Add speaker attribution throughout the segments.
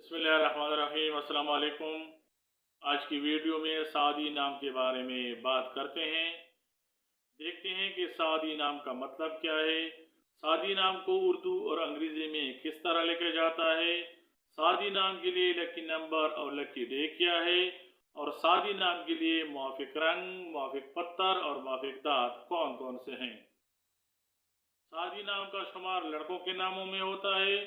Speaker 1: बिस्मिल्लाहिर्रहमानिर्रहीम। अस्सलाम वालेकुम। आज की वीडियो में सादी नाम के बारे में बात करते हैं। देखते हैं कि सादी नाम का मतलब क्या है, सादी नाम को उर्दू और अंग्रेज़ी में किस तरह लिखा जाता है, सादी नाम के लिए लकी नंबर और लकी डे क्या है, और सादी नाम के लिए मुआफ़िक रंग, मुआफ़िक पत्थर और मुआफ़िक दाँत कौन कौन से हैं। सादी नाम का शुमार लड़कों के नामों में होता है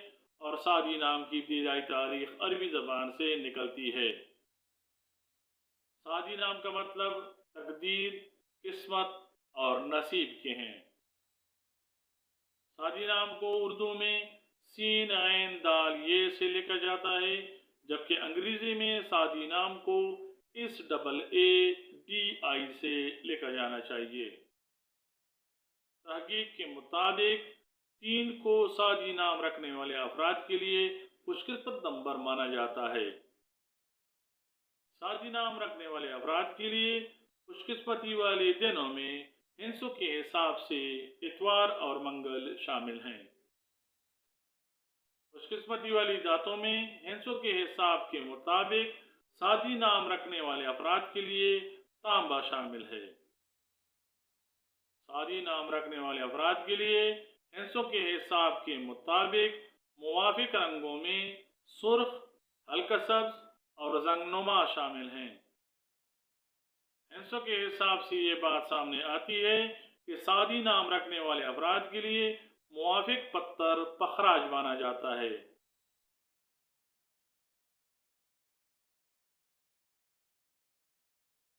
Speaker 1: और सादी नाम की इब्तिदाई तारीख अरबी ज़बान से निकलती है। सादी नाम का मतलब तकदीर, किस्मत और नसीब के हैं। सादी नाम को उर्दू में सीन ऐन दाल ये से लिखा जाता है, जबकि अंग्रेज़ी में सादी नाम को SAADI से लिखा जाना चाहिए। तहकीक के मुताबिक 3 को सादी नाम रखने वाले अफराद के लिए खुशकिस्मत नंबर माना जाता है। सादी नाम रखने वाले अफराद के लिए खुशकिस्मती वाले दिनों में हिंसों के हिसाब से इतवार और मंगल शामिल हैं। खुशकिस्मती वाली दातों में हिंसों के हिसाब के मुताबिक सादी नाम रखने वाले अफराद के लिए तांबा शामिल है। सादी नाम रखने वाले अफराद के लिए हिंसों के हिसाब के मुताबिक मुवाफिक रंगों में सुर्ख, हल्का सब्ज और रंगनुमा शामिल हैं। हिंसों के हिसाब से ये बात सामने आती है कि सादी नाम रखने वाले अफराद के लिए मुवाफिक पत्थर पखराज माना जाता है।